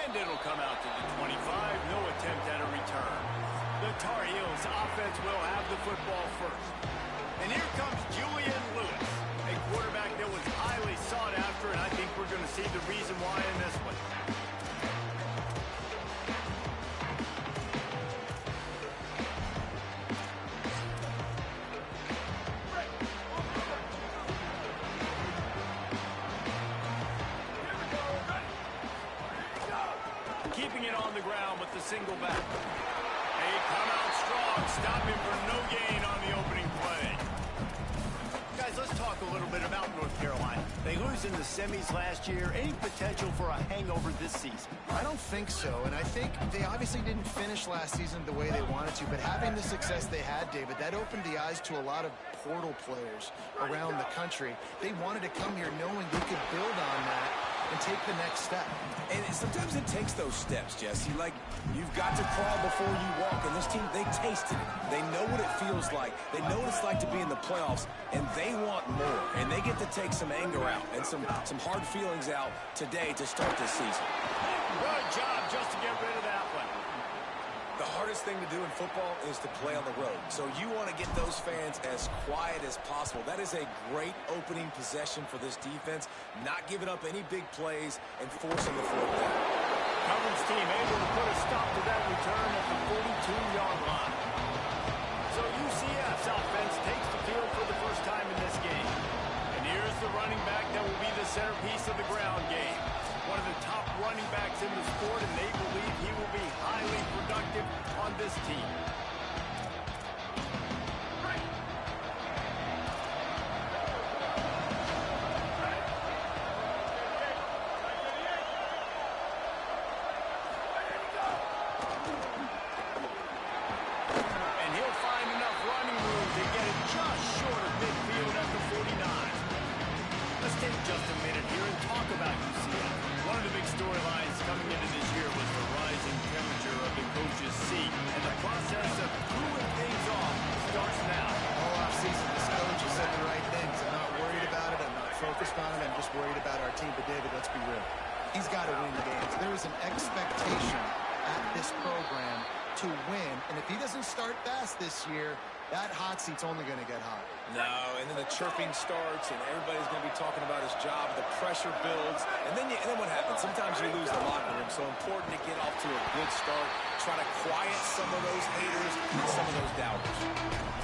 And it'll come out to the 25. No attempt at a return. The Tar Heels offense will have the football first. And here comes Julian Lewis, a quarterback that was highly sought after, and I think we're going to see the reason why in this one. Keeping it on the ground with the single back. They come out strong, stop him for no gain on the opening play. Guys, let's talk a little bit about North Carolina. They lose in the semis last year. Any potential for a hangover this season? I don't think so, and I think they obviously didn't finish last season the way they wanted to, but having the success they had, David, that opened the eyes to a lot of portal players around the country. They wanted to come here knowing they could build on that and take the next step. And sometimes it takes those steps, Jesse. Like, you've got to crawl before you walk. And this team, they tasted it. They know what it feels like. They know what it's like to be in the playoffs, and they want more. And they get to take some anger out and some hard feelings out today to start this season. Good job just to get rid of that one. The hardest thing to do in football is to play on the road. So you want to get those fans as quiet as possible. That is a great opening possession for this defense. Not giving up any big plays and forcing the fourth down. Coverage team able to put a stop to that return at the 42-yard line. So UCF's offense takes the field for the first time in this game. And here's the running back that will be the centerpiece of the ground game. One of the top running backs in the sport, and they believe he will be highly productive on this team. And he'll find enough running room to get it just short of midfield at the 49. Let's take just a minute here and talk about UCF. One of the big storylines coming into this year was the rising temperature of the coach's seat, and the process of cooling things off starts now. All offseason, this coach has said the right things. I'm not worried about it. I'm not focused on it. I'm just worried about our team. But, David, let's be real. He's got to win games. There is an expectation at this program to win, and if he doesn't start fast this year, that hot seat's only going to get hot. No, and then the chirping starts, and everybody's going to be talking about his job. The pressure builds, and then what happens? Sometimes you lose the locker room, so important to get off to a good start. Try to quiet some of those haters and some of those doubters.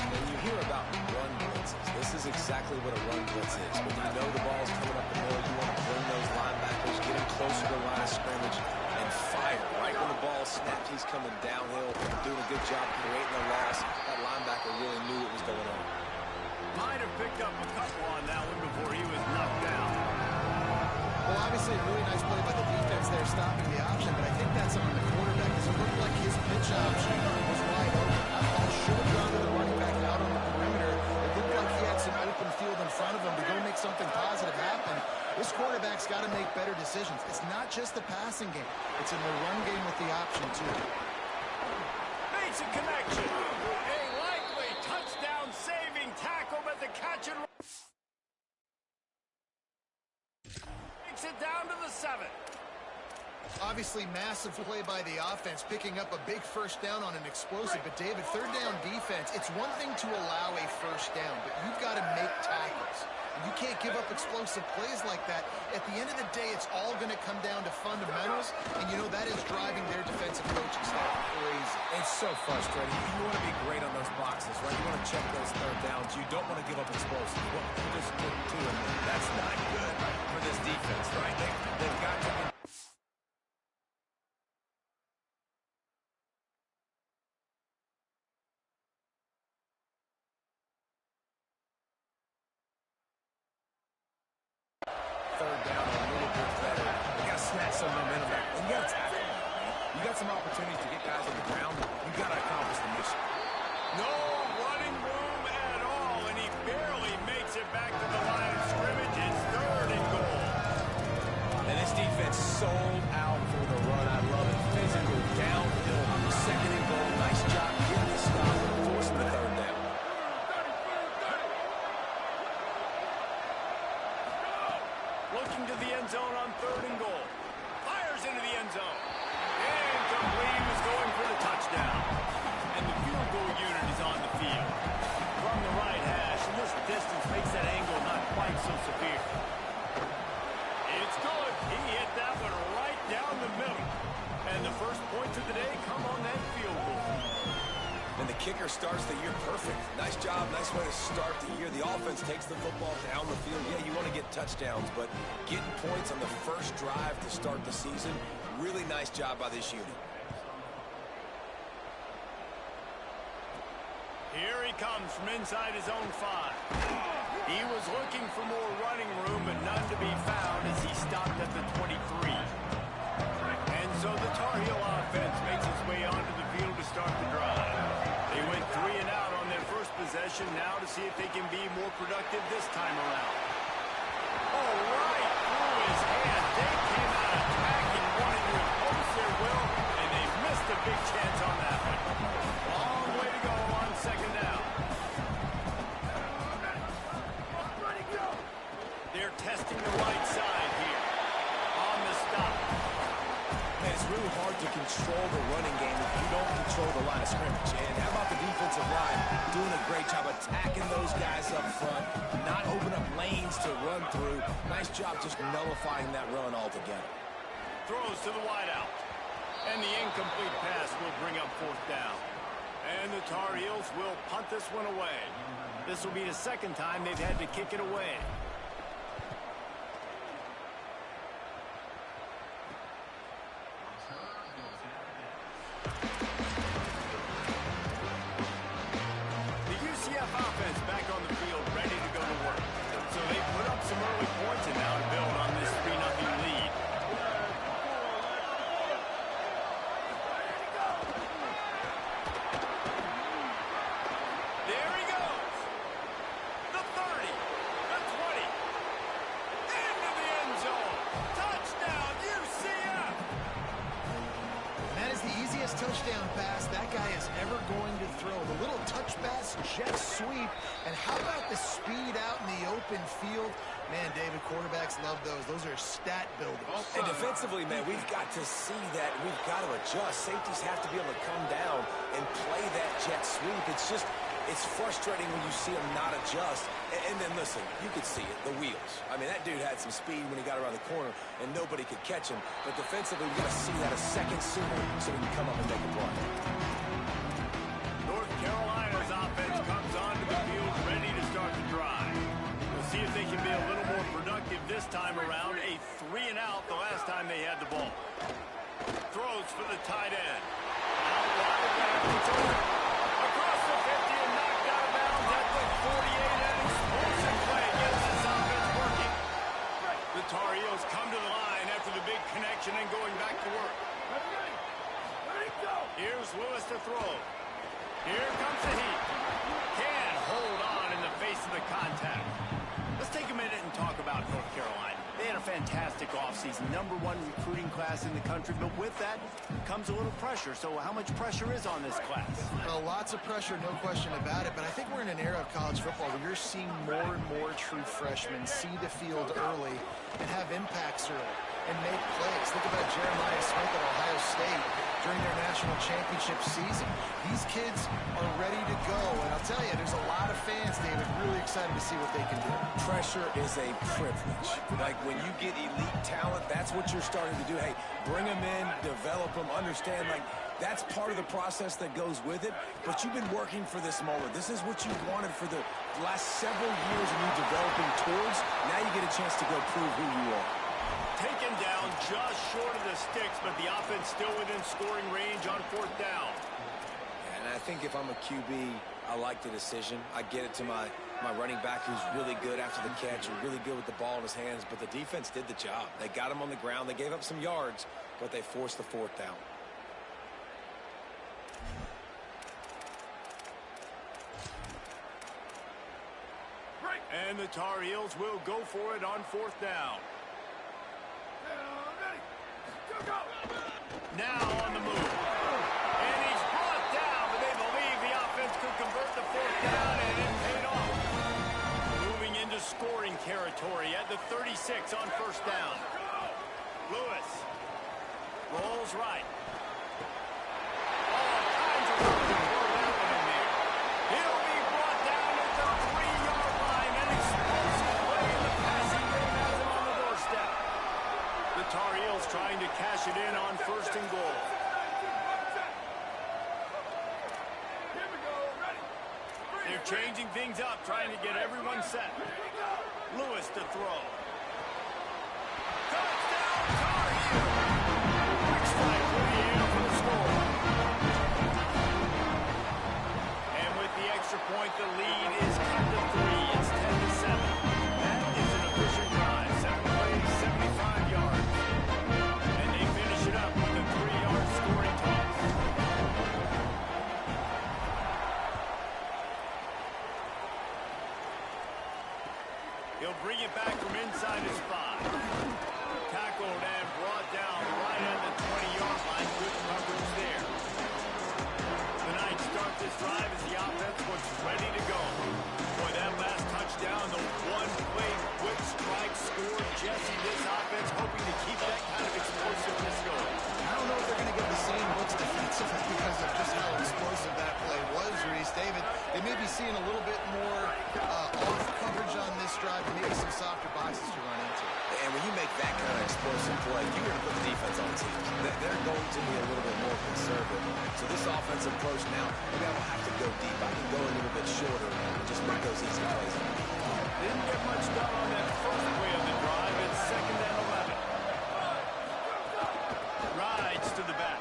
When you hear about run blitzes, this is exactly what a run blitz is. When you know the ball's coming up the middle, you want to bring those linebackers, get them closer to the line of scrimmage, and fire. Right when the ball snaps, he's coming downhill, doing a good job creating a loss. That linebacker really knew what was going on. Might have picked up a couple on that one before he was knocked down. Well, obviously, a really nice play by the defense there, stopping the option, but I think that's on the quarterback because it looked like his pitch option was wide open. That ball should have gone to the running back out on the perimeter. It looked like he had some open field in front of him to go make something positive happen. This quarterback's got to make better decisions. It's not just the passing game. It's in the run game with the option, too. Makes a connection. A likely touchdown-saving tackle, but the catch and takes it down to the 7. Obviously, massive play by the offense, picking up a big first down on an explosive. But, David, third down defense, it's one thing to allow a first down, but you've got to make tackles. You can't give up explosive plays like that. At the end of the day, it's all going to come down to fundamentals, and you know that is driving their defensive coaching staff crazy. It's so frustrating. You want to be great on those boxes, right? You want to check those third downs. You don't want to give up explosives. Well, you just get to it. That's not good for this defense, right? They've got to be. Third down a little bit better. You got to snatch some momentum back. And you got to tackle them, man. You got some opportunities to get guys on the ground. You got to accomplish the mission. No running room at all, and he barely makes it back to the line of scrimmage. It's 3rd and goal. And this defense sold out for the run. I love it. Physical, downhill, 2nd and goal. Nice job getting the stop and forcing the 3rd down. Looking to the end zone on 3rd and goal. Fires into the end zone. whistle, Saphir. It's good. He hit that one right down the middle. And the first points of the day come on that field goal. And the kicker starts the year perfect. Nice job, nice way to start the year. The offense takes the football down the field. Yeah, you want to get touchdowns, but getting points on the first drive to start the season, really nice job by this unit. Here he comes from inside his own 5. He was looking for more running room, but none to be found as he stopped at the 23. And so the Tar Heel offense makes its way onto the field to start the drive. They went 3 and out on their first possession, now to see if they can be more productive this time around. Oh, right through his hand. They came out attacking, wanting to impose their will, and they missed a big chance on that one. Long way to go on second down. They're testing the right side here. On the stop. Man, it's really hard to control the running game if you don't control the line of scrimmage. And how about the defensive line doing a great job attacking those guys up front, not opening up lanes to run through. Nice job just nullifying that run altogether. Throws to the wideout. And the incomplete pass will bring up fourth down. And the Tar Heels will punt this one away. This will be the second time they've had to kick it away. The UCF offense back on the field, ready to go to work. So they put up some early points and now to build on this 3-0 lead. There he goes. The 30, the 20, into the end zone. Touchdown, UCF! That is the easiest touchdown pass that guy is ever going to throw. The little touch pass, jet sweep, and how about the speed out in the open field? Man, David, quarterbacks love those. Those are stat builders. And defensively, man, we've got to see that. We've got to adjust. Safeties have to be able to come down and play that jet sweep. It's frustrating when you see him not adjust. And then, listen, you could see it, the wheels. I mean, that dude had some speed when he got around the corner, and nobody could catch him. But defensively, we've got to see that a second sooner so we can come up and make a play. North Carolina's offense comes onto the field ready to start the drive. We'll see if they can be a little more productive this time around. A 3 and out the last time they had the ball. Throws for the tight end. Out wide, it's over. Across the 50 and knocked out of bounds at the 48. An explosive play gets this offense working. The Tar Heels come to the line after the big connection and going back to work. Here's Lewis to throw. Here comes the heat. Can hold on in the face of the contact. Let's take a minute and talk about North Carolina. They had a fantastic offseason, #1 recruiting class in the country, but with that comes a little pressure. So how much pressure is on this class? Well, lots of pressure, no question about it, but I think we're in an era of college football where you're seeing more and more true freshmen see the field early and have impacts early and make plays. Think about Jeremiah Smith at Ohio State during their national championship season. These kids are ready to go, and I'll tell you, there's a lot of fans, David, really excited to see what they can do. Pressure is a privilege. Like, when you get elite talent, that's what you're starting to do. Hey, bring them in, develop them, understand, like, that's part of the process that goes with it, but you've been working for this moment. This is what you've wanted for the last several years and you're developing towards. Now you get a chance to go prove who you are. Taken down just short of the sticks, but the offense still within scoring range on fourth down. And I think if I'm a QB, I like the decision. I get it to my running back who's really good after the catch and really good with the ball in his hands, but the defense did the job. They got him on the ground. They gave up some yards, but they forced the fourth down. And the Tar Heels will go for it on fourth down. Now on the move. And he's brought down, but they believe the offense could convert the fourth down, and it paid off. Moving into scoring territory at the 36 on first down. Lewis rolls right. All kinds of room to throw that one in there. He'll be brought down at the 3-yard line. An explosive play in the The Tar Heels trying to cash it in on 1st and goal. They're changing things up, trying to get everyone set. Lewis to throw. Touchdown, Tar Heels! Quick strike for the air for the score. And with the extra point, the lead is cut to 3. It's 10-7. That is an efficient drive. 7 plays, 75 yards. And they finish it up with a 3-yard scoring toss. He'll bring it back from inside his 5. Tackled and brought down right at the 20-yard line. Good coverage there. The Knights start this drive as the offense looks ready to go. Boy, that last touchdown, the one-play quick strike scored. Jesse, this offense hoping to keep that kind of explosiveness going. I don't know if they're going to get the same looks defensively because of just how explosive that play was, Reese. David, they may be seeing a little bit more off coverage on this drive and maybe some softer boxes to run into. And when you make that kind of explosive play, you're going to put the defense on the team. They're going to be a little bit more conservative. So this offensive approach now, maybe I don't have to go deep. I can go a little bit shorter and just make those easy plays. Didn't get much done on that first play of the drive. It's 2nd and 11. Rides to the back.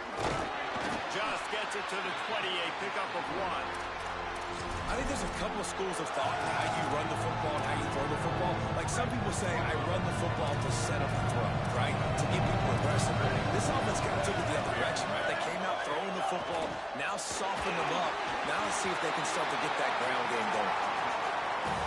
Just gets it to the 28, pickup of 1. I think there's a couple of schools of thought in how you run the football and how you throw the football. Like some people say, I run the football to set up the throw, right? To get people aggressive. This offense kind of took it the other direction, right? They came out throwing the football, now soften them up. Now let's see if they can start to get that ground game going.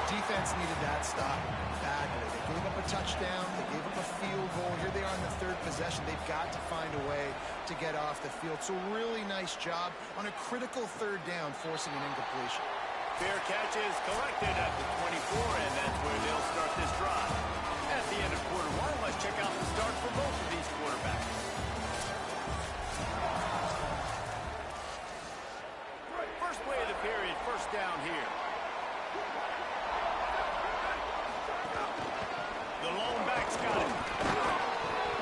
Defense needed that stop badly. They gave up a touchdown. They gave up a field goal. Here they are on the 3rd possession. They've got to find a way to get off the field. So really nice job on a critical 3rd down, forcing an incompletion. Fair catch is collected at the 24, and that's where they'll start this drive. At the end of quarter 1, let's check out the start for both of these quarterbacks. First play of the period, 1st down here. The lone back's got it.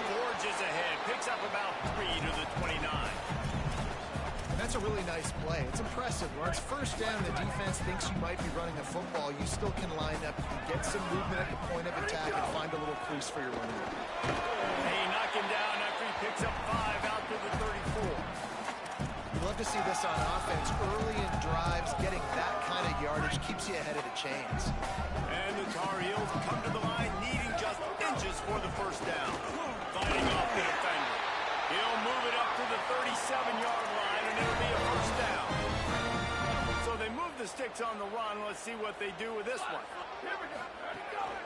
Forges ahead, picks up about 3 to the 29. That's a really nice play. It's impressive. When it's 1st down, the defense thinks you might be running the football. You still can line up, you can get some movement at the point of attack and find a little crease for your running back. They knock him down after he picks up 5 out to the 34. You love to see this on offense. Early in drives, getting that kind of yardage keeps you ahead of the chains. And the Tar Heels come to the line needing just inches for the 1st down. Fighting off the defender. He'll move it up to the 37-yard line, and it'll be a 1st down. So they move the sticks on the run. Let's see what they do with this one.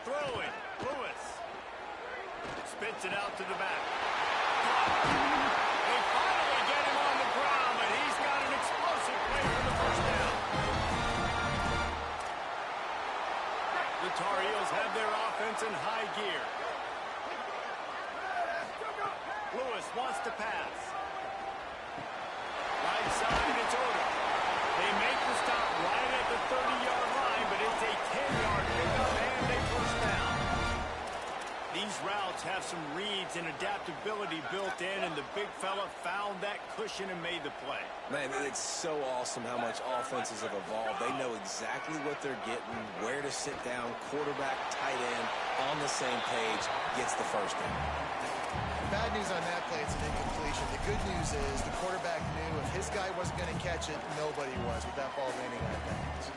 Throwing. Lewis. Spits it out to the back. They finally get him on the ground, but he's got an explosive play for the 1st down. The Tar Heels have their offense in high gear. Lewis wants to pass. Right side, it's Odom. They make the stop right at the 30-yard line, but it's a 10-yard pickup and a 1st down. These routes have some reads and adaptability built in, and the big fella found that cushion and made the play. Man, it's so awesome how much offenses have evolved. They know exactly what they're getting, where to sit down, quarterback, tight end, on the same page, gets the 1st down. Bad news on that play, it's an incompletion. The good news is the quarterback knew if his guy wasn't going to catch it, nobody was with that ball landing out of bounds.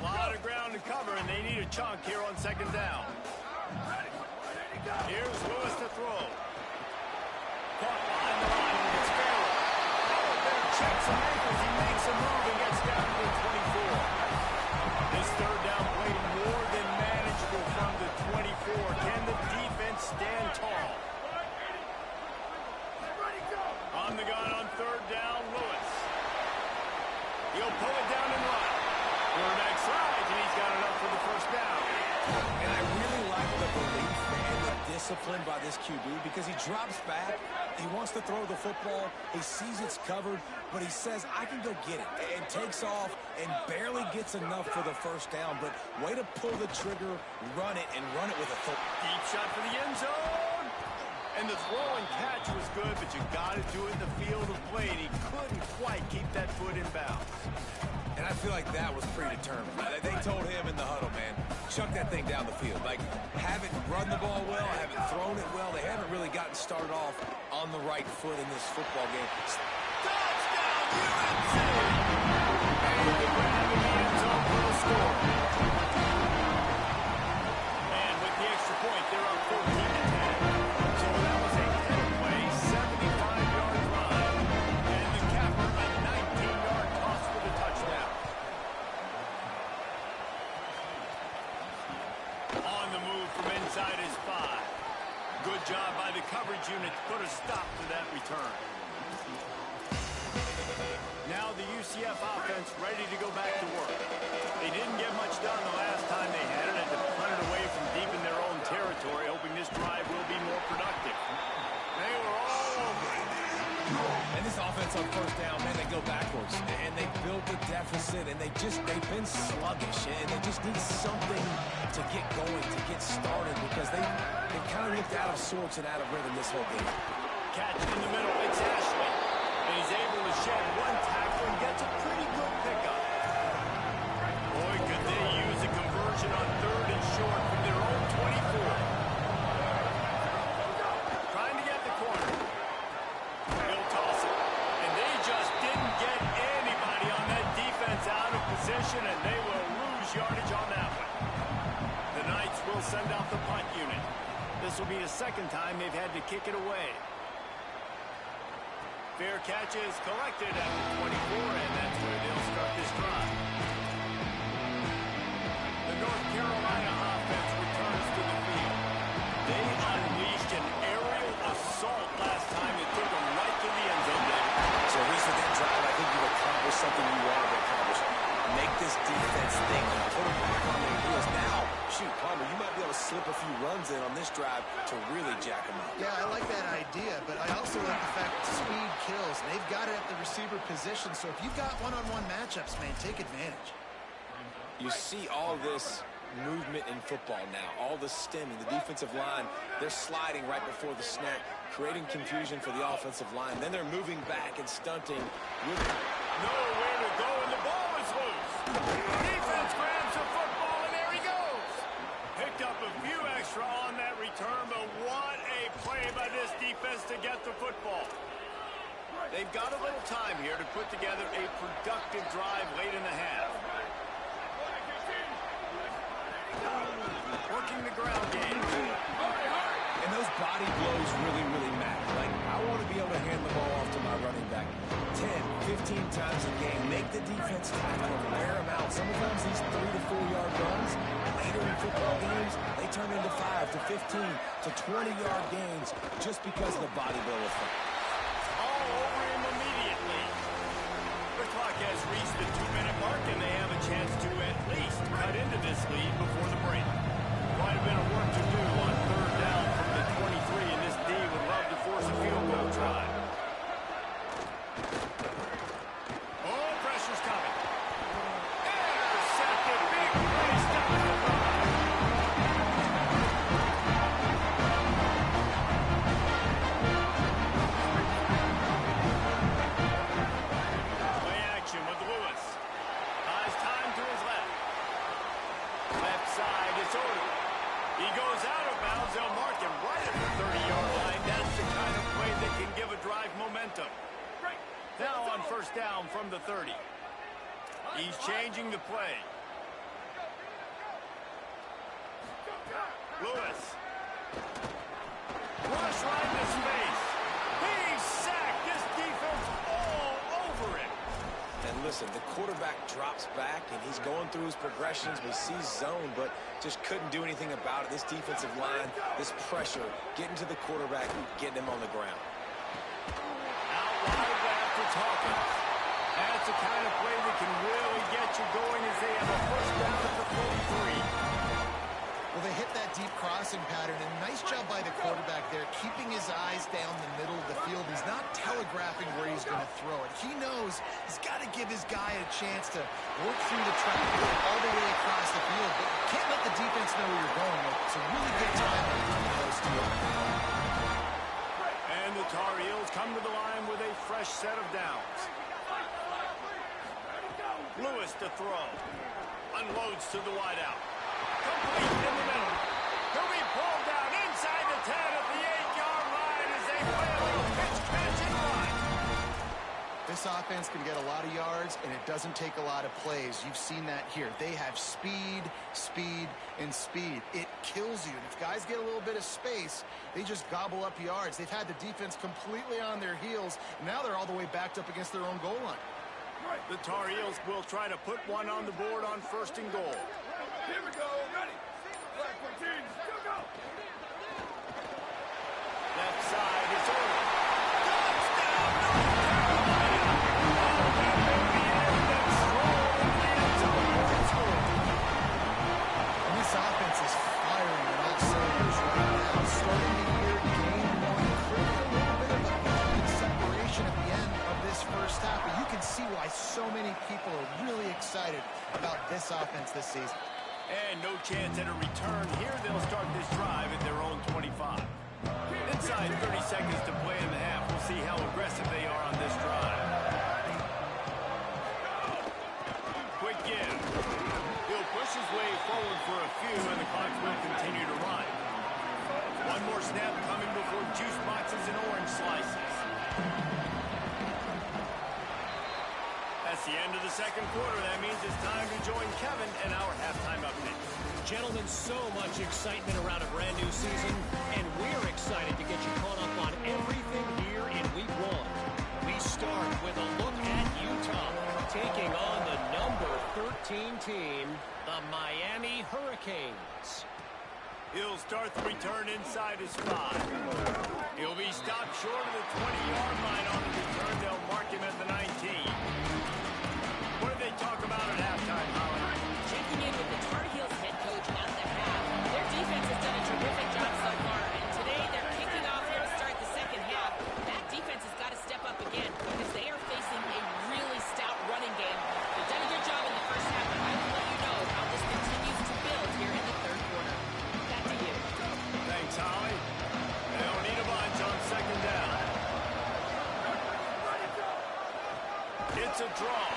A lot of ground to cover, and they need a chunk here on 2nd down. Here's Lewis to throw. Caught behind the line, and it's Farrell. Farrell there checks some ankles. He makes a move and gets down to the 24. This 3rd down played more than manageable from the 24. Can the defense stand tall? On the gun on 3rd down, Lewis. He'll pull it down and run. Quarterback slides, and he's got enough for the 1st down. And I really like the belief and the disciplined by this QB because he drops back. He wants to throw the football. He sees it's covered, but he says, I can go get it, and takes off and barely gets enough for the first down. But way to pull the trigger, run it, and run it with authority. Deep shot for the end zone. And the throw and catch was good, but you got to do it in the field of play, and he couldn't quite keep that foot in bounds. And I feel like that was predetermined. They told him in the huddle, man, chuck that thing down the field. Like, haven't run the ball well, haven't thrown it well. They haven't really gotten started off on the right foot in this football game. Touchdown, UNC! And the grab in the end zone for the score. And with the extra point, they're up 14-10. So that was a 10-play, 75-yard drive. And the capper, a 19-yard toss for the touchdown. On the move from inside his 5. Good job by the coverage unit to put a stop to that return. Now the UCF offense ready to go back to work. They didn't get much done the last time they had it, and to punt it away from deep in their own territory, hoping this drive will be more productive. They were all over it. And this offense on first down, man, they go backwards. And they built the deficit, and they've been sluggish. And they just need something to get going, to get started, because they kind of looked out of sorts and out of rhythm this whole game. Catch in the middle, it's Ashley. And he's able to shed one tackle and gets a pretty good pickup. Boy, could they use a conversion on 3rd and short from their own 24. Trying to get the corner. He'll toss it. And they just didn't get anybody on that defense out of position, and they will lose yardage on that one. The Knights will send out the punt unit. This will be the second time they've had to kick it away. Fair catch is collected at the 24, and that's where they'll start this drive. The North Carolina offense returns to the field. They unleashed an aerial assault last time. It took them right to the end zone. So at least with that drive, I think you've accomplished something you wanted to accomplish. Make this defense think and put them back on their heels. Now, shoot, Palmer, you might be able to slip a few runs in on this drive to really jack them up. Yeah, I like that idea, but I also like the fact that speed kills. And they've got it at the receiver position, so if you've got one-on-one matchups, man, take advantage. You see all this movement in football now, all the stemming, the defensive line, they're sliding right before the snap, creating confusion for the offensive line. Then they're moving back and stunting. Nowhere to go, and the ball is loose. Defense grabs the football, and there he goes. Picked up a few extra on that return, but what a play by this defense to get the football. They've got a little time here to put together a productive drive late in the half. Working the ground game. And those body blows really, really matter. Like, I want to be able to hand the ball off to my running back 10, 15 times a game. Make the defense tackle them, wear them out. Sometimes these 3 to 4 yard runs, later in football games, they turn into 5 to 15 to 20-yard gains just because of the body blow effect. All over him immediately. The clock has reached the 2-minute mark, and they have a chance to at least cut into this lead before the break. Quite a bit of work to do on 3rd down from the 23, and this D would love to force a field goal try. Oh, pressure's coming. Intercepted. Big play. Stop the drive. Play action with Lewis. Buys time to his left. Left side, it's Odom. He goes out of bounds. They'll mark him right at the 30-yard line. That's the kind of play that can give a drive momentum. Now on 1st down from the 30. He's changing the play. Lewis. Rush right in his face. He's sacked. This defense all over him. And listen, the quarterback drops back, and he's going through his progressions. We see zone, but just couldn't do anything about it. This defensive line, this pressure, getting to the quarterback, getting him on the ground. Out wide after Hawkins. That's the kind of play that can really get you going as they have a 1st down at the 43. Well, they hit that deep crossing pattern, and nice Nice job by the quarterback there, keeping his eyes down the middle of the field. He's not telegraphing where he's going to throw it. He knows he's got to give his guy a chance to work through the traffic all the way across the field. But you can't let the defense know where you're going with. It's a really good time between those two. And the Tar Heels come to the line with a fresh set of downs. Lewis to throw. Unloads to the wideout. Complete in the middle. He'll be pulled down inside the 10 at the 8-yard line as they play a little pitch catch and run. This offense can get a lot of yards, and it doesn't take a lot of plays. You've seen that here. They have speed, speed, and speed. It kills you. And if guys get a little bit of space, they just gobble up yards. They've had the defense completely on their heels. Now they're all the way backed up against their own goal line. The Tar Heels will try to put one on the board on 1st and goal. Here we go. Ready. Flag 14. Go. Left side, it's over. Touchdown, North Carolina! Oh, that may be it. That stroll in the end zone for its goal. And this offense is firing on all cylinders right now. Starting the year, game one, creating a little bit of a big separation at the end of this first half. But you can see why so many people are really excited about this offense this season. And no chance at a return here. They'll start this drive at their own 25. Inside 30 seconds to play in the half. We'll see how aggressive they are on this drive. Quick give. He'll push his way forward for a few, and the clock will continue to run. One more snap coming before juice boxes and orange slices. That's the end of the second quarter. That means it's time to join Kevin and our halftime update. Gentlemen, so much excitement around a brand new season, and we're excited to get you caught up on everything here in Week 1. We start with a look at Utah, taking on the number 13 team, the Miami Hurricanes. He'll start the return inside his 5. He'll be stopped short of the 20-yard line on the return. They'll mark him at the 19. What did they talk about at halftime, Holly? Checking in with the Tar Heels head coach at the half. Their defense has done a terrific job so far, and today they're kicking off here to start the second half. That defense has got to step up again because they are facing a really stout running game. They've done a good job in the first half, but I will let you know how this continues to build here in the third quarter. Back to you. Thanks, Holly. They don't need a bunch on second down. It's a draw.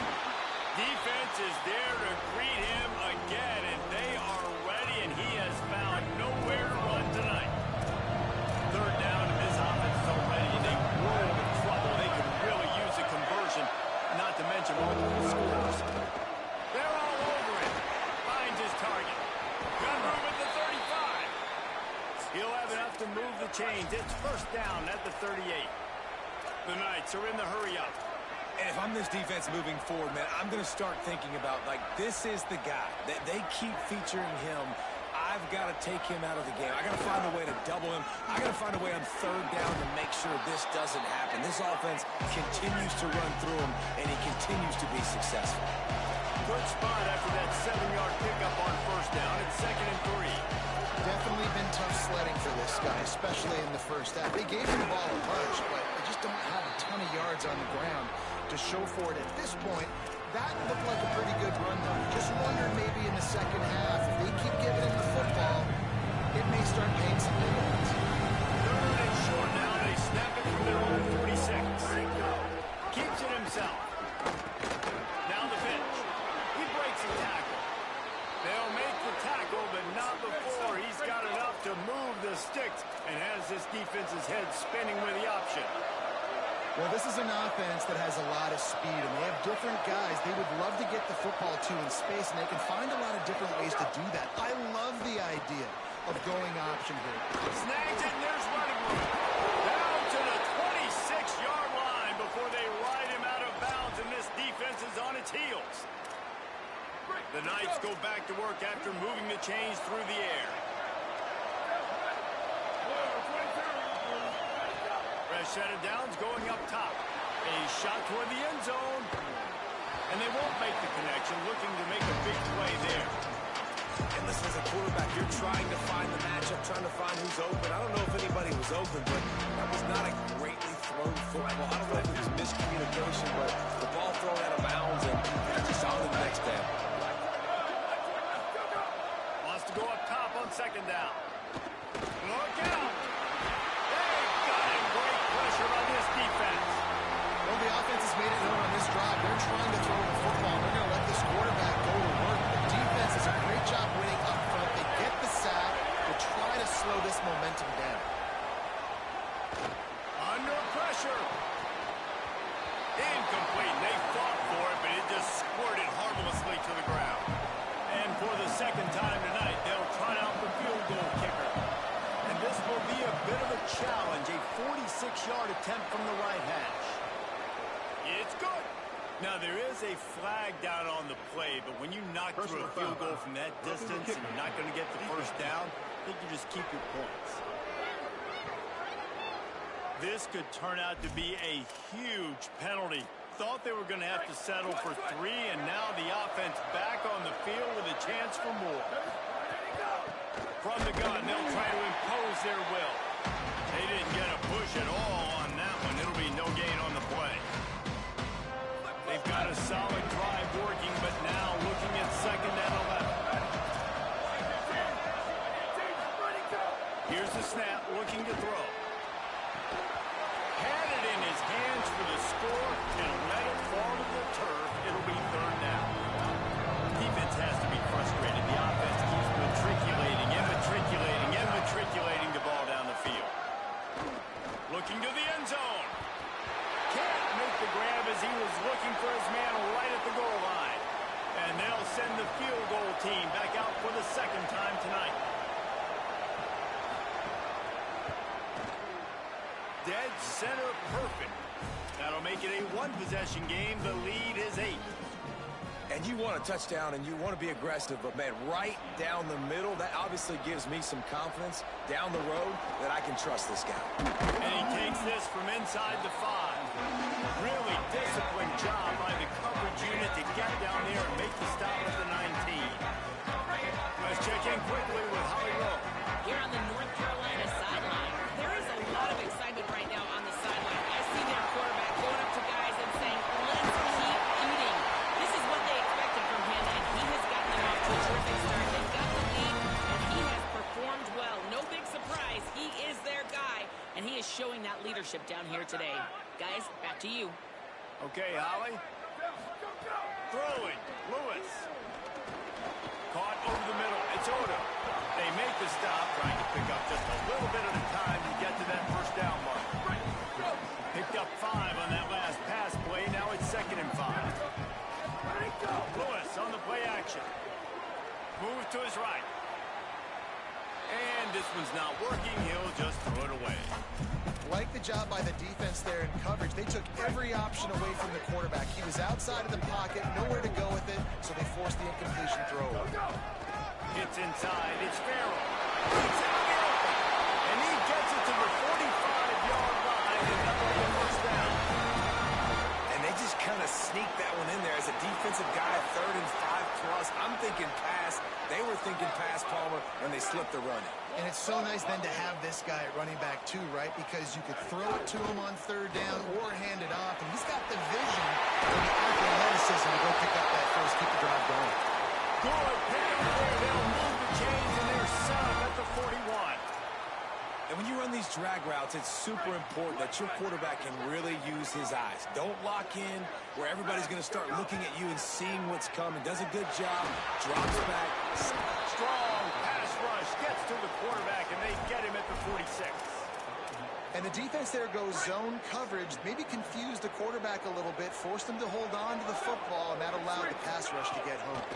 Defense is there to greet him again, and they are ready, and he has found nowhere to run tonight. Third down, and this offense is already in a world of trouble. They could really use a conversion, not to mention multiple scores. They're all over it. Finds his target. Gun room at the 35. He'll have enough to move the chains. It's first down at the 38. The Knights are in the hurry-up. And if I'm this defense moving forward, man, I'm going to start thinking about, like, this is the guy. They keep featuring him. I've got to take him out of the game. I got to find a way to double him. I got to find a way on third down to make sure this doesn't happen. This offense continues to run through him, and he continues to be successful. Good spot after that 7-yard pickup on first down. It's 2nd and 3. Definitely been tough sledding for this guy, especially in the first half. They gave him the ball a bunch, but they just don't have a ton of yards on the ground to show for it at this point. That looked like a pretty good run, though. Just wondered maybe in the second half, if they keep giving him the football, it may start paying some dividends. Third and short now. They snap it from their own 46. Keeps it himself. Now the pitch. He breaks the tackle. They'll make the tackle, but not before he's got enough to move the sticks and has this defense's head spinning with the option. Well, this is an offense that has a lot of speed, and they have different guys they would love to get the football to in space, and they can find a lot of different ways to do that. I love the idea of going option here. Snags it, and there's running room. Down to the 26-yard line before they ride him out of bounds, and this defense is on its heels. The Knights go back to work after moving the chains through the air. Fresh set of downs going up top. A shot toward the end zone. And they won't make the connection, looking to make a big play there. And listen, as a quarterback, you're trying to find the matchup, trying to find who's open. I don't know if anybody was open, but that was not a greatly thrown football. I don't know if it was miscommunication, but the ball thrown out of bounds, and they're just on to the next down. Wants to go up top on second down. Look out! They've got him. Great pressure on this defense. Well, the offense has made it known on this drive. They're trying to throw the football. They're going to let this quarterback go to work. The defense does a great job winning up front. They get the sack. They try to slow this momentum down. Under pressure. Incomplete. They fought for it, but it just squirted harmlessly to the ground. And for the second time tonight, they'll try out the field goal kicker. And this will be a bit of a challenge, a 46-yard attempt from the right hash. It's good. Now, there is a flag down on the play, but when you knock through a field goal from that distance and you're not going to get the first down, I think you just keep your points. This could turn out to be a huge penalty. Thought they were going to have to settle for 3, and now the offense back on the field with a chance for more. From the gun, they'll try to impose their will. They didn't get a push at all on that one. It'll be no gain on the play. They've got a solid drive working, but now looking at second and 11. Here's the snap, looking to throw. Had it in his hands for the score and let it fall to the turf. It'll be third down. Defense has to be frustrated. The offense keeps matriculating the ball down the field. Looking to the end zone. Can't make the grab as he was looking for his man right at the goal line. And they'll send the field goal team back out for the second time tonight. Dead center perfect. That'll make it a one-possession game. The lead is 8. And you want a touchdown, and you want to be aggressive, but, man, right down the middle, that obviously gives me some confidence down the road that I can trust this guy. And he takes this from inside the 5. Really disciplined job by the coverage unit to get down there and make the stop at the 19. Let's check in quickly with Holly Rowe. Here on the North Carolina sideline, there is a lot of excitement right now on the sideline. I see their quarterback going up to guys and saying, let's keep eating. This is what they expected from him, and he has gotten them off to a terrific start. They've got the lead, and he has performed well. No big surprise. He is their guy, and he is showing that leadership down here today. Guys, back to you. Okay, Holly. Throwing. Lewis. Caught over the middle. It's Odo. They make the stop, trying to pick up just a little bit at a time to get to that first down mark. Picked up 5 on that last pass play. Now it's 2nd and 5. Lewis on the play action. Move to his right. And this one's not working. He'll just throw it away. Like the job by the defense there in coverage. They took every option away from the quarterback. He was outside of the pocket, nowhere to go with it, so they forced the incompletion throw. It's inside. It's Farrell. He's out the open. And he gets it to the 45-yard line, and that'll be a first down. And they just kind of sneak that one in there as a defensive guy, 3rd and 5 plus. I'm thinking pass. They were thinking pass, Palmer, and they slipped the run in. And it's so nice then to have this guy at running back too, right? Because you could throw it to him on 3rd down or hand it off. And he's got the vision and the athleticism to go pick up that first, keep the drive going. Good pick up there. They'll move the chains, and they're set up at the 41. And when you run these drag routes, it's super important that your quarterback can really use his eyes. Don't lock in where everybody's going to start looking at you and seeing what's coming. Does a good job, drops back. Strong pass rush, gets to the quarterback, and they get him at the 46. And the defense there goes zone coverage, maybe confused the quarterback a little bit, forced him to hold on to the football, and that allowed the pass rush to get home.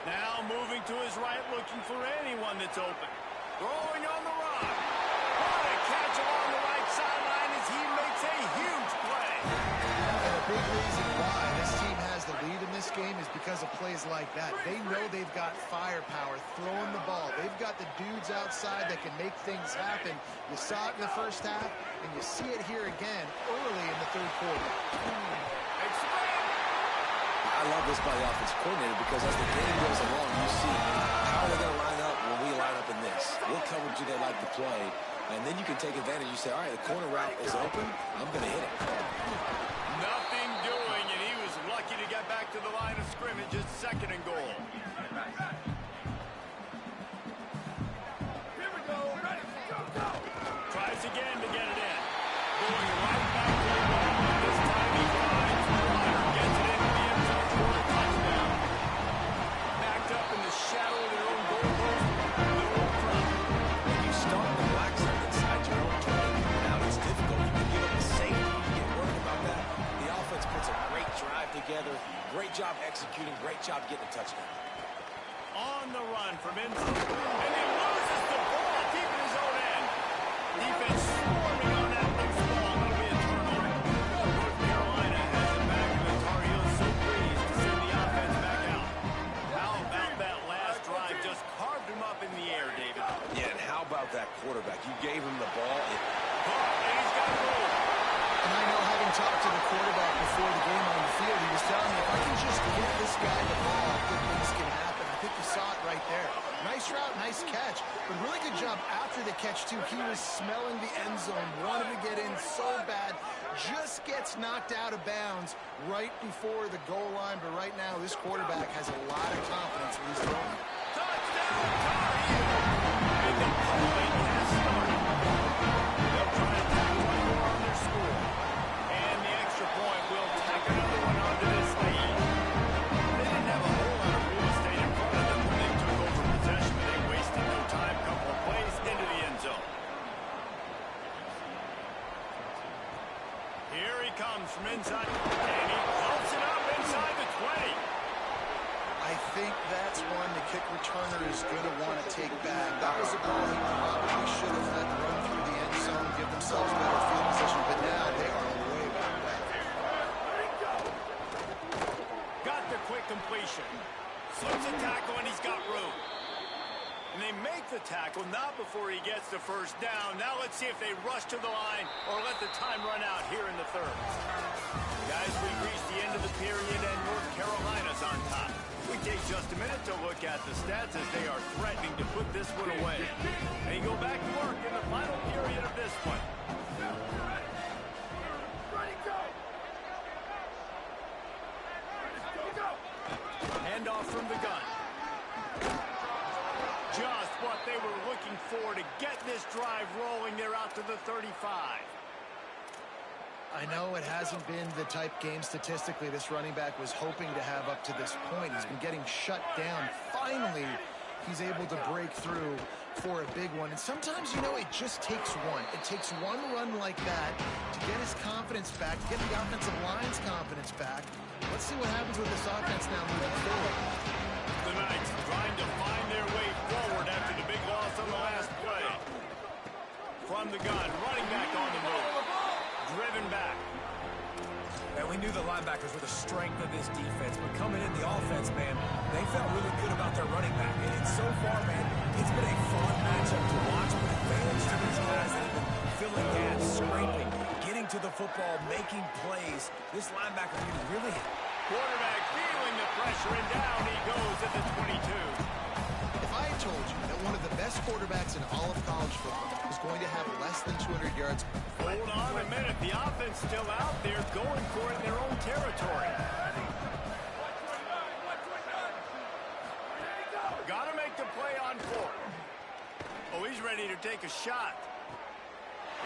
Now moving to his right, looking for anyone that's open. Throwing on the run. What a catch along the right sideline as he makes a huge play. And a big reason why this team has the lead in this game is because of plays like that. They know they've got firepower throwing the ball. They've got the dudes outside that can make things happen. You saw it in the first half, and you see it here again early in the 3rd quarter. I love this by the offensive coordinator because as the game goes along, you see how they're going to line up when we line up in this. What coverage do they like to play? And then you can take advantage. You say, all right, the corner route is open. I'm going to hit it. Nothing doing, and he was lucky to get back to the line of scrimmage. It's 2nd and goal. Here we go. Ready. Go, go. Tries again to get it in. Going right back to the ball. This time he finds Ryder. Gets it into the end zone for a touchdown. Backed up in the shadow of their own goal post. No problem. When you start the black zone inside your own 20, now it's difficult. You can give up the safety. You get worried about that. The offense puts a great drive together. Great job executing. Great job getting a touchdown. On the run from inside. And he loses the ball deep in his own end. Defense swarming on that loose ball. That'll be a turnover. North Carolina has it back, and the Tar Heels so pleased to send the offense back out. How about that last drive? Just carved him up in the air, David. Yeah, and how about that quarterback? You gave him the ball. Oh, and he's got a goal. And I know, having talked to the quarterback before the game on the field, he was telling me, if I can just get this guy the ball, good things can happen. I think you saw it right there. Nice route, nice catch, but really good job after the catch, too. He was smelling the end zone, wanted to get in so bad, just gets knocked out of bounds right before the goal line. But right now, this quarterback has a lot of confidence when he's throwing. Touchdown, Tar Heels. And the point has started. They'll try to tack one more on their score. And the extra point will tack another one onto this lead. They didn't have a whole lot of real estate in front of them when they took over possession, but they wasted no time. Couple of plays into the end zone. Here he comes from inside, and he pumps it up inside the 20. I think that's one the kick returner is going to want to take back. That was a ball he probably should have let run through the end zone, give themselves better field position, but now they are way back left. Got the quick completion. Slips a tackle, and he's got room. And they make the tackle, not before he gets the first down. Now let's see if they rush to the line or let the time run out here in the third. Guys, we've reached the end of the period, and North Carolina's on top. We take just a minute to look at the stats as they are threatening to put this one away. They go back to work in the final period of this one. Ready, go. Go, go. Handoff from the gun. Just what they were looking for to get this drive rolling. They're out to the 35. I know it hasn't been the type game statistically this running back was hoping to have up to this point. He's been getting shut down. Finally, he's able to break through for a big one. And sometimes, you know, it just takes one. It takes one run like that to get his confidence back, to get the offensive line's confidence back. Let's see what happens with this offense now moving forward. The Knights trying to find their way forward after the big loss on the last play. From the gun, running back on the move. Driven back. And we knew the linebackers were the strength of this defense, but coming in the offense, man, they felt really good about their running back. And so far, man, it's been a fun matchup to watch, but advantage to these guys that have been filling gaps, scraping, getting to the football, making plays. This linebacker can really hit. Quarterback feeling the pressure, and down he goes at the 22. If I had told you that one of the best quarterbacks in all of college football was going to have less than 200 yards, Hold on a minute. The offense still out there going for it in their own territory. Got to make the play on fourth. Oh, he's ready to take a shot.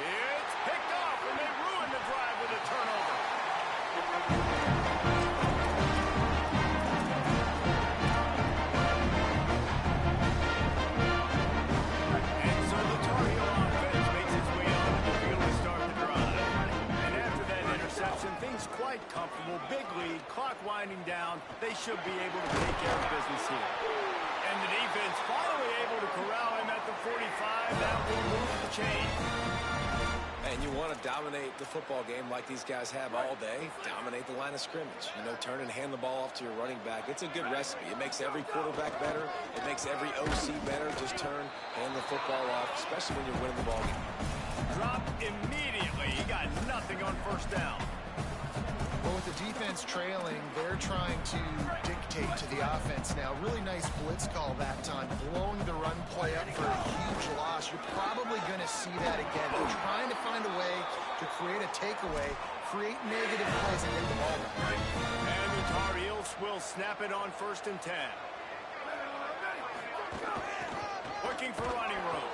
It's picked off, and they ruin the drive with a turnover. And so the Tar Heel offense makes its way onto the field to start the drive. And after that interception, things quite comfortable. Big lead, clock winding down. They should be able to take care of business here. And the defense finally able to corral him at the 45. That will move the chain. And you want to dominate the football game like these guys have all day, dominate the line of scrimmage. You know, turn and hand the ball off to your running back. It's a good recipe. It makes every quarterback better. It makes every OC better. Just turn, hand the football off, especially when you're winning the ball game. Dropped immediately. He got nothing on first down. Well, with the defense trailing, they're trying to dictate to the offense now. Really nice blitz call that time, blowing the run play up for a huge loss. You're probably going to see that again. They're trying to find a way to create a takeaway, create negative plays, and get the ball back. And the Tar Heels will snap it on 1st and 10. Looking for running room.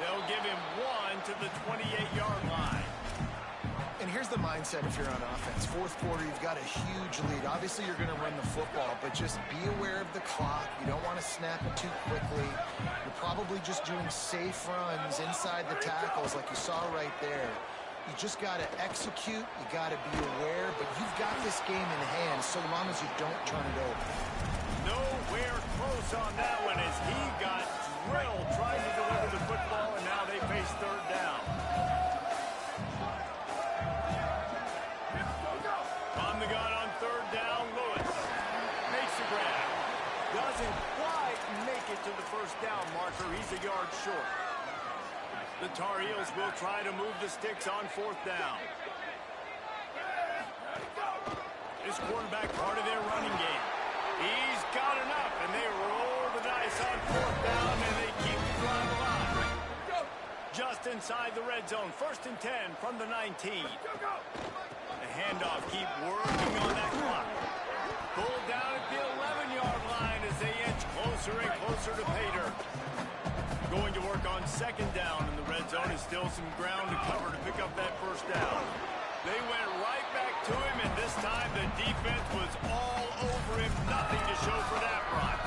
They'll give him 1 to the 28-yard line. And here's the mindset if you're on offense. 4th quarter, you've got a huge lead. Obviously, you're going to run the football, but just be aware of the clock. You don't want to snap it too quickly. You're probably just doing safe runs inside the tackles like you saw right there. You just got to execute. You got to be aware, but you've got this game in hand so long as you don't turn it over. Nowhere close on that one as he got drilled trying to deliver the football, and now they face 3rd down. On the gun on 3rd down, Lewis makes the grab. Doesn't quite make it to the 1st down marker. He's a yard short. The Tar Heels will try to move the sticks on 4th down. This quarterback part of their running game. He's got enough, and they roll the dice on 4th down, and they keep the drive alive. Just inside the red zone, 1st and 10 from the 19. The handoff, keep working on that clock. Pulled down at the 11-yard line as they inch closer and closer to pay dirt. Going to work on 2nd down in the red zone. Is still some ground to cover to pick up that 1st down. They went right back to him, and this time the defense was all over him. Nothing to show for that run.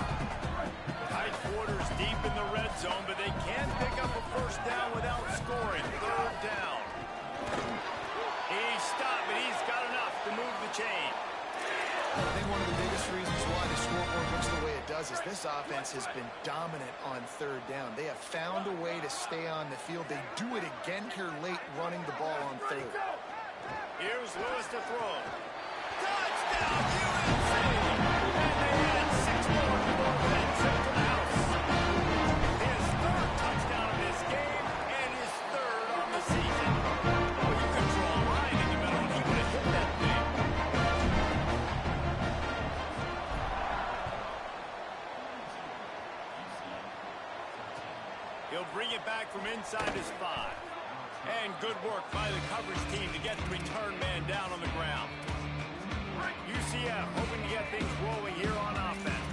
Tight quarters deep in the red zone, but they can pick up a 1st down without scoring. 3rd down. He stopped, but he's got enough to move the chain. I think one of the biggest reasons why the scoreboard looks the way it does is this offense has been dominant on 3rd down. They have found a way to stay on the field. They do it again here late, running the ball on 3rd. Here's Lewis to throw. Touchdown, UNC! And they add 6 more to forfeit Central House. His 3rd touchdown of this game and his 3rd on the season. Well, you could draw a line in the middle and he would have hit that thing. He'll bring it back from inside his 5. And good work by the coverage team to get the return man down on the ground. UCF hoping to get things rolling here on offense.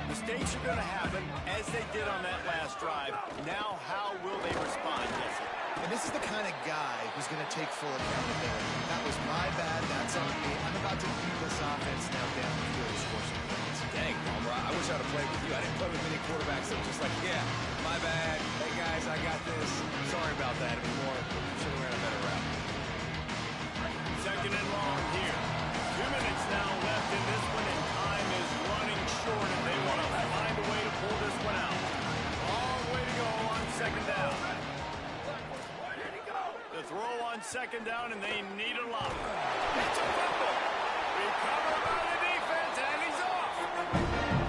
Mistakes are going to happen, as they did on that last drive. Now, how will they respond, Jesse? And this is the kind of guy who's going to take full accountability. That was my bad. That's on me. I'm about to lead this offense now down the field to score some points. Dang, Palmer, I wish I'd have played with you. I didn't play with many quarterbacks that were just like, yeah, my bad. Hey, guys, I got this. Sorry about that anymore. Should have ran a better route. 2nd and long here. 2 minutes now left in this one, and time is running short, and they want to find a way to pull this one out. Long way to go on 2nd down. The throw on 2nd down, and they need a lot. It's a fumble. Recovered by the defense, and he's off.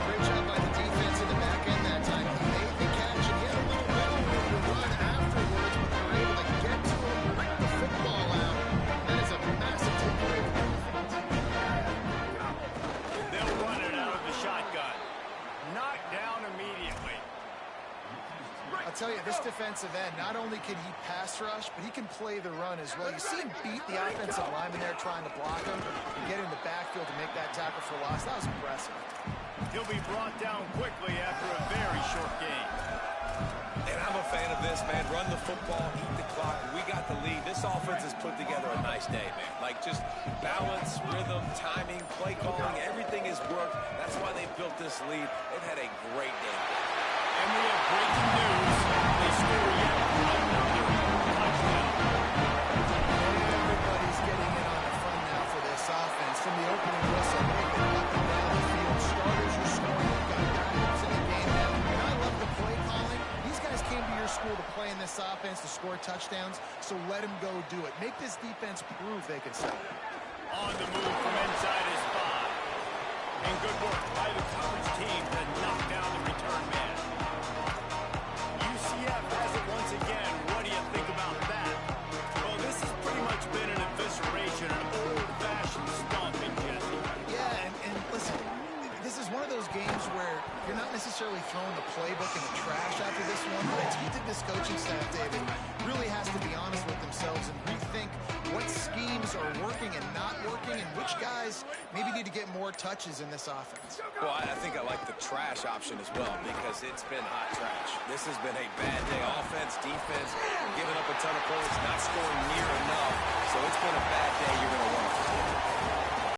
Great job by the defense in the back end that time. He made the catch, and he had a little bit of a run afterwards, but they were able to get to him, rip the football out. That is a massive takeaway for the defense. They'll run it out of the shotgun. Knocked down immediately. I'll tell you, this defensive end, not only can he pass rush, but he can play the run as well. You see him beat the offensive lineman there trying to block him and get in the backfield to make that tackle for loss. That was impressive. He'll be brought down quickly after a very short game. And I'm a fan of this, man. Run the football, eat the clock. We got the lead. This offense has put together a nice day, man. Like, just balance, rhythm, timing, play calling, everything has worked. That's why they built this lead. They've had a great game. And we have breaking news. They score yet another touchdown. Everybody's getting in on the fun now for this offense. From the opening whistle, they've been up and down the field. Starters are scoring. You've got backups in the game now. And I love the play calling. These guys came to your school to play in this offense to score touchdowns, so let them go do it. Make this defense prove they can sell it. On the move from inside his 5. And good work by the coverage team to knock down the return man. UCF has it once again. What do you think about that? Well, this has pretty much been an evisceration, an old-fashioned stomping. you're not necessarily throwing the playbook in the trash after this one, but I think that this coaching staff, David, really has to be honest with themselves and rethink what schemes are working and not working and which guys maybe need to get more touches in this offense. Well, I think I like the trash option as well because it's been hot trash. This has been a bad day. Offense, defense, giving up a ton of points, not scoring near enough. So it's been a bad day. You're going to want to